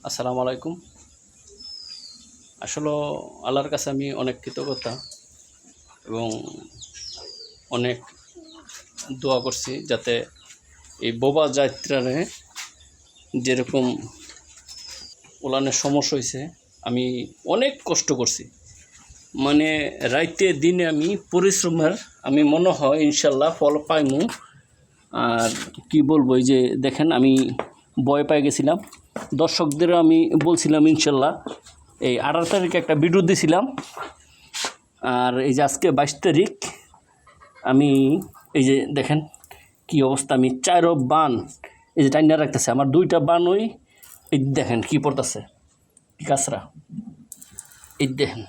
আসসালামু আলাইকুম। আসলে আল্লাহর কাছে আমি অনেক কৃতজ্ঞতা এবং অনেক দোয়া করছি যাতে এই বোবা যাত্রারে যেরকম উলানের সমস্যা হয়েছে। আমি অনেক কষ্ট করছি, মানে রাইতে দিনে আমি পরিশ্রমের আমি মনে হয় ইনশাল্লাহ ফল পাইমু। আর কি বলবো, এই যে দেখেন আমি ভয় পেয়ে গেছিলাম, দর্শকদের আমি বলছিলাম ইনশাল্লাহ এই 18 তারিখে একটা ভিডিও দিয়েছিলাম। আর এই যে আজকে 22 তারিখ, আমি এই যে দেখেন কি অবস্থা, আমি 4 বান এই যে টাইনা রাখতেছে, আমার 2টা বান ওই এই দেখেন কি পড়তেছে, কি কাঁচরা, এই দেখেন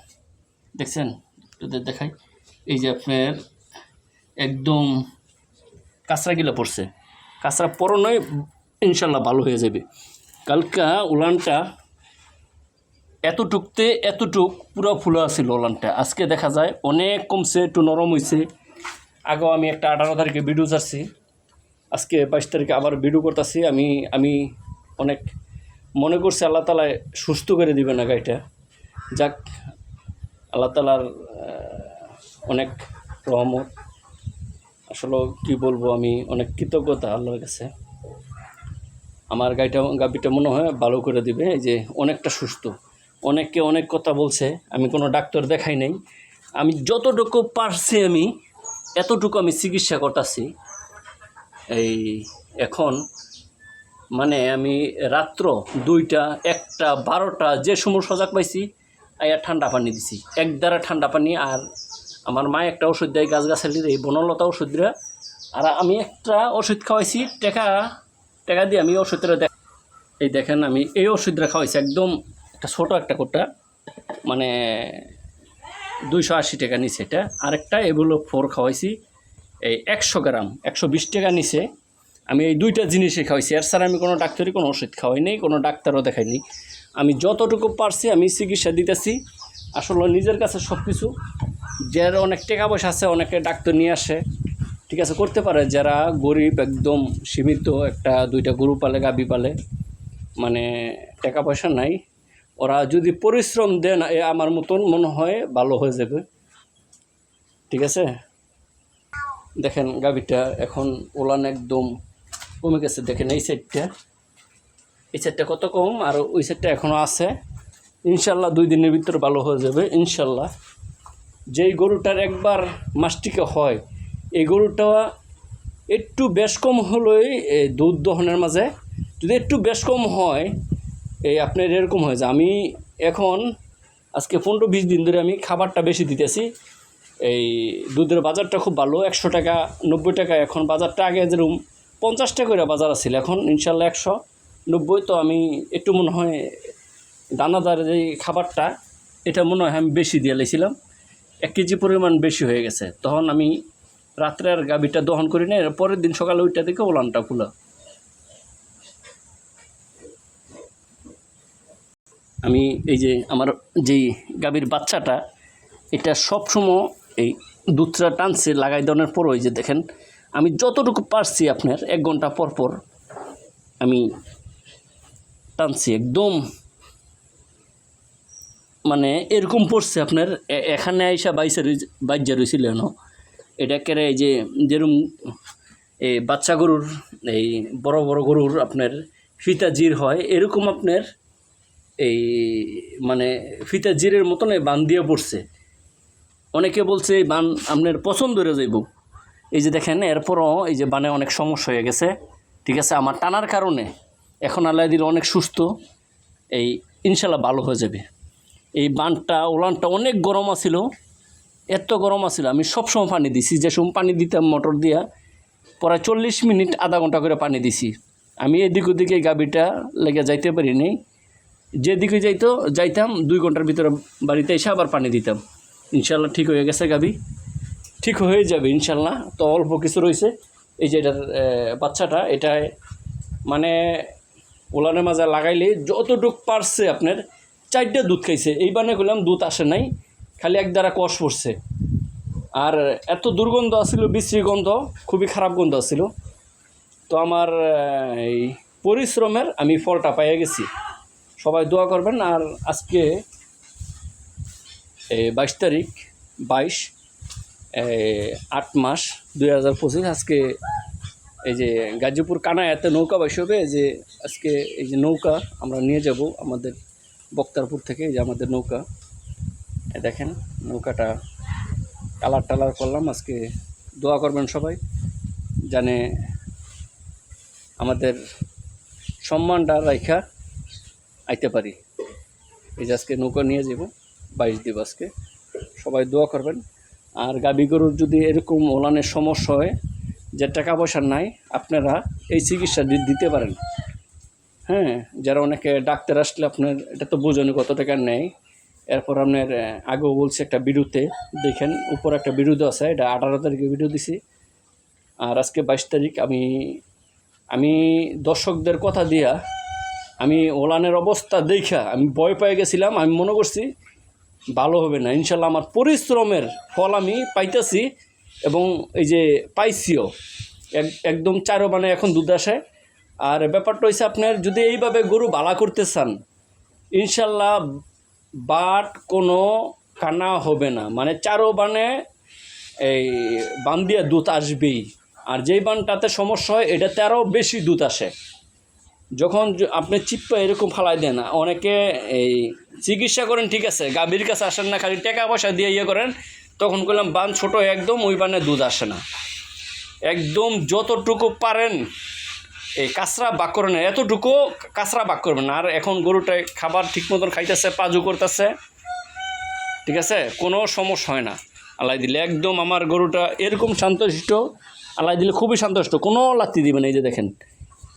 দেখছেন, যদি দেখাই এই যে আপনার একদম কাঁচরাগুলো পড়ছে, কাঁচরা পরনই ইনশাল্লাহ ভালো হয়ে যাবে। কালকা উলানটা এতটুকতে এতটুক পুরো ফুলা ছিল উলানটা, আজকে দেখা যায় অনেক কমছে, একটু নরম হয়েছে। আগেও আমি একটা 18 তারিখে ভিডিও ছাড়ছি, আজকে 22 তারিখে আবার ভিডিও করতেছি। আমি অনেক মনে করছি আল্লাহ তালা সুস্থ করে দিবে না গাড়িটা। যাক, আল্লাহ তালার অনেক রহমত। আসলে কি বলবো, আমি অনেক কৃতজ্ঞতা আল্লাহর কাছে। আমার গাভিটা মনে হয় ভালো করে দিবে। এই যে অনেকটা সুস্থ, অনেককে অনেক কথা বলছে, আমি কোনো ডাক্তার দেখাই নাই, আমি যতটুকু পারছি আমি এতটুকু আমি চিকিৎসা করতেছি। এই এখন মানে আমি রাত্র 2টা 1টা 12টা যে সময় সজাগ পাইছি আয়া ঠান্ডা পানি দিছি, এক দ্বারা ঠান্ডা পানি। আর আমার মা একটা ওষুধ দেয় গাছগাছালির, এই বনলতা ওষুধ দেয়। আর আমি একটা ওষুধ খাওয়াইছি টাকা দিয়ে, আমি ওষুধটা এই দেখেন আমি এই ওষুধটা খাওয়াইছি, একদম একটা ছোটো একটা কোটা, মানে 280 টাকা নিছে এটা। আরেকটা এগুলো 4 খাওয়াইছি, এই 100 গ্রাম 120 টাকা নিছে। আমি এই 2টা জিনিসই খাওয়াইছি, এর ছাড়া আমি কোনো ডাক্তারি কোনো ওষুধ খাওয়াই নেই, কোনো ডাক্তারও দেখাইনি। আমি যতটুকু পারছি আমি চিকিৎসা দিতেছি। আসলে নিজের কাছে সব কিছু, যার অনেক টাকা পয়সা আছে অনেকে ডাক্তার নিয়ে আসে, ঠিক আছে, করতে পারে। যারা গরিব একদম সীমিত, 1-2টা গরু পালে গাভী পালে, মানে টাকা পয়সা নাই, ওরা যদি পরিশ্রম দেন আমার মতন মনে হয় ভালো হয়ে যাবে, ঠিক আছে। দেখেন গাভীটা এখন ওলান একদম কমে গেছে, দেখেন এই সাইডটা কত কম, আর ওই সাইডটা এখনও আছে। ইনশাল্লাহ 2 দিনের ভিতরে ভালো হয়ে যাবে ইনশাল্লাহ। যেই গরুটার একবার মাসটিকে হয়, এই গরুটা একটু বেশ কম হলেই দুধ দহনের মাঝে যদি একটু বেশ কম হয়, এই আপনার এরকম হয়ে যায়। আমি এখন আজকে 15-20 দিন ধরে আমি খাবারটা বেশি দিতেছি। এই দুধের বাজারটা খুব ভালো, 100 টাকা 90 টাকা এখন বাজারটা। আগে যেরকম 50 টাকা করে বাজার আছিল, এখন ইনশাল্লাহ 190। তো আমি একটু মনে হয় দানাদার যে খাবারটা, এটা মনে হয় আমি বেশি দিয়ে লেছিলাম, 1 কেজি পরিমাণ বেশি হয়ে গেছে। তখন আমি রাত্রে আর গাভীটা দহন করি না, পরের দিন সকালে ওইটা থেকে ওলানটা খুলা। আমি এই যে আমার যেই গাভীর বাচ্চাটা, এটা সবসময় এই দুধটা টানছে লাগাই দেওয়ার পর, ওই যে দেখেন আমি যতটুকু পারছি আপনার 1 ঘন্টা পর পর আমি টানছি, একদম মানে এরকম পড়ছে আপনার। এখানে আইসা বাইজা রয়েছিল না, এটা কেড়ে এই যে যেরকম এই বাচ্চা গরুর, এই বড় বড় গরুর আপনার ফিতা জির হয়, এরকম আপনার এই মানে ফিতা জিরের মতন এই বান দিয়ে পড়ছে। অনেকে বলছে এই বান আপনার পছন্দ হয়ে যাইব। এই যে দেখেন এরপরও এই যে বানে অনেক সমস্যা হয়ে গেছে, ঠিক আছে, আমার টানার কারণে। এখন আল্লাহ দিলে অনেক সুস্থ, এই ইনশাল্লাহ ভালো হয়ে যাবে। এই বানটা ওলানটা অনেক গরম আছিল, এত গরম আছিল, আমি সবসময় পানি দিছি, যে সময় পানি দিতাম মোটর দিয়া প্রায় 40 মিনিট আধা ঘন্টা করে পানি দিছি। আমি এদিক ওদিকে গাভীটা লেগে যাইতে পারিনি, যেদিকে যাইতাম 2 ঘন্টার ভিতরে বাড়িতে এসে আবার পানি দিতাম। ইনশাল্লাহ ঠিক হয়ে গেছে, গাভী ঠিক হয়ে যাবে ইনশাল্লাহ। তো অল্প কিছু রয়েছে, এই যে এটার বাচ্চাটা, এটায় মানে ওলানের মাঝে লাগাইলে যতটুক পারছে আপনার 4টা দুধ খাইছে। এই বানে করলাম দুধ আসে নাই, খালি এক দ্বারা কষ পড়ছে। আর এত দুর্গন্ধ আসছিল, বিশ্রী গন্ধ, খুবই খারাপ গন্ধ আসছিল। তো আমার এই পরিশ্রমের আমি ফলটা পাইয়ে গেছি। সবাই দোয়া করবেন। আর আজকে 22 তারিখ 8 মাস 2025। আজকে এই যে গাজীপুর কানায়াতে নৌকা বসবে, যে আজকে এই যে নৌকা আমরা নিয়ে যাব আমাদের বক্তারপুর থেকে। এই যে আমাদের নৌকা, দেখেন নৌকাটা কালার টালার করলাম। আজকে দোয়া করবেন সবাই, জানে আমাদের সম্মানটা রাইখা আইতে পারি। এই যে আজকে নৌকা নিয়ে যাব 22 দিব আজকে, সবাই দোয়া করবেন। আর গাভী গরুর যদি এরকম ওলানের সমস্যা হয়, যে টাকা পয়সা নাই, আপনারা এই চিকিৎসা দিতে পারেন। হ্যাঁ, যারা অনেকে ডাক্তার আসলে আপনার এটা তো বোঝেনি কত টাকা নেয়। এরপর আপনার আগেও বলছি একটা ভিডিওতে, দেখেন উপর একটা ভিডিও দেওয়া আছে, এটা 18 তারিখে ভিডিও দিছি। আর আজকে 22 তারিখ। আমি দর্শকদের কথা দিয়া আমি ওলানের অবস্থা দেখা আমি ভয় পেয়ে গেছিলাম। আমি মনে করছি ভালো হবে না। ইনশাল্লাহ আমার পরিশ্রমের ফল আমি পাইতেছি, এবং এই যে পাইছিও একদম 4 বানে এখন দুধ আসে। আর ব্যাপারটা হচ্ছে, আপনার যদি এইভাবে গরু ভালো করতে চান, ইনশাল্লাহ বাট কোনো কানা হবে না। মানে 4 বানে এই বান দিয়ে দুধ আসবেই। আর যেই বানটাতে সমস্যা হয়, এটাতে আরও বেশি দুধ আসে। যখন আপনি চিপ্পা এরকম ফালাই দেন, অনেকে এই চিকিৎসা করেন, ঠিক আছে, গাভীর কাছে আসেন না, খালি টাকা পয়সা দিয়ে ইয়ে করেন। তখন বললাম বান ছোটো, একদম ওই বানে দুধ আসে না। একদম যতটুকু পারেন এই কাঁচরা বাক করে না, এতটুকু কাঁচরা বাক করবেন। আর এখন গরুটায় খাবার ঠিক মতন খাইতেছে, পাজু করতেছে, ঠিক আছে, কোনো সমস্যা হয় না আল্লাহ দিলে। একদম আমার গরুটা এরকম শান্তশিষ্ট, আল্লাহ দিলে খুবই শান্তশিষ্ট, কোনো লাত্তি দিবেন। এই যে দেখেন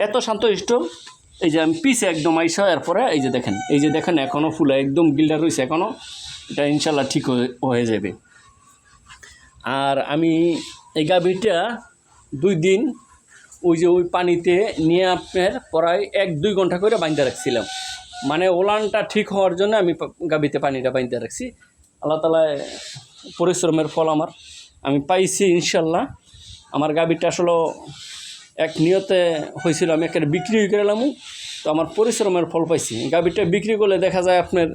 এত শান্তশিষ্ট। এই যে আমি পিছে একদম আইসা, এরপরে এই যে দেখেন এখনও ফুলে একদম গিল্ডার রয়েছে এখনও। এটা ইনশাল্লাহ ঠিক হয়ে যাবে। আর আমি এই গাভীটা 2 দিন ওই পানিতে নিয়ে আপনার প্রায় 1-2 ঘন্টা করে বাঁধতে রাখছিলাম। মানে ওলানটা ঠিক হওয়ার জন্য আমি গাভীতে পানিটা বাঁধতে রাখছি। আল্লাহ তাআলা পরিশ্রমের ফল আমি পাইছি ইনশাল্লাহ। আমার গাভীটা আসলে এক নিয়তে হয়েছিল, আমি একটা বিক্রি করে এলাম, তো আমার পরিশ্রমের ফল পাইছি। গাভীটা বিক্রি করলে দেখা যায় আপনার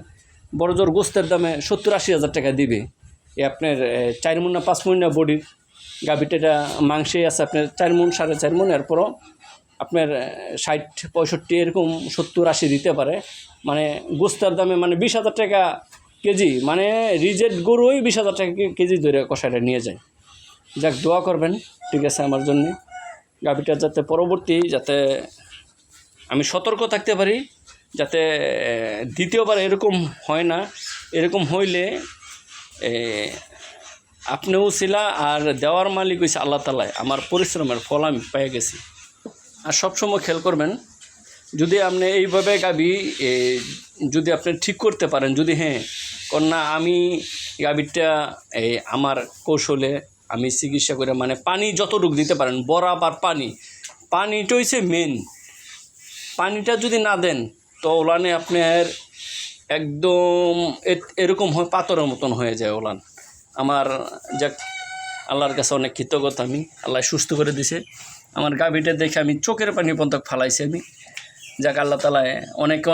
বড় জোর গোস্তের দামে 70-80 হাজার টাকা দিবে। আপনার 4 মণ না 5 মণ না বডির গাভীটা মাংসে আছে আপনার 4 মণ 4.5 মণ। এরপরও আপনার 60-65 এরকম 70-80 দিতে পারে। মানে গোস্তের দামে মানে 20 হাজার টাকা কেজি, মানে রিজেক্ট গরুই 20 হাজার টাকা কেজি ধরে কষাইটা নিয়ে যায়। যাক, দোয়া করবেন, ঠিক আছে, আমার জন্যে গাভীটা যাতে পরবর্তী যাতে আমি সতর্ক থাকতে পারি, যাতে দ্বিতীয়বার এরকম হয় না। এরকম হইলে আপনিও ছিলা, আর দেওয়ার মালিক হয়েছে আল্লাহ তাআলা। আমার পরিশ্রমের ফল আমি পেয়ে গেছি। আর সবসময় খেয়াল করবেন, যদি আপনি এইভাবে গাভী যদি আপনি ঠিক করতে পারেন, যদি কন্যা আমি গাভীটা আমার কৌশলে আমি চিকিৎসা করে, মানে পানি যতটুকু দিতে পারেন, বরাবর পানিটা হচ্ছে মেন। পানিটা যদি না দেন তো ওলানে আপনার একদম এরকম হয়, পাথরের মতন হয়ে যায় ওলান। আমার যাক, আল্লাহর কাছে অনেক কৃতজ্ঞতা। আমি আল্লাহ সুস্থ করে দিছে আমার গাভীটা দেখে, আমি চোখের পানি পর্যন্ত ফালাইছি আমি। যাক, আল্লাহ তাআলা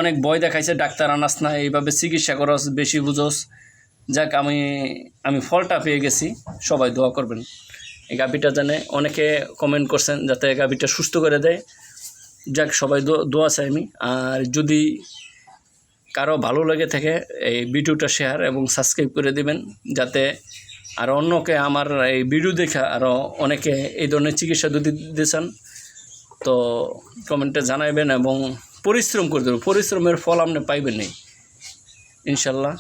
অনেক ভয় দেখাইছে, ডাক্তার আনাস না, এইভাবে চিকিৎসা করস, বেশি বুঝোস। যাক, আমি ফলটা পেয়ে গেছি। সবাই দোয়া করবেন এই গাভীটা জানে। অনেকে কমেন্ট করছেন যাতে গাভীটা সুস্থ করে দেয়। যাক, সবাই দোয়া চাই আমি। আর যদি কারো ভালো লেগে থাকে এই ভিডিওটা শেয়ার এবং সাবস্ক্রাইব করে দিবেন, যাতে আর অন্যকে আমার এই ভিডিও দেখা আরও অনেকে এই ধরনের চিকিৎসা যদি দিতে চান তো কমেন্টে জানাবেন, এবং পরিশ্রম করে দেবেন। পরিশ্রমের ফল আপনি পাইবেন ইনশাল্লাহ।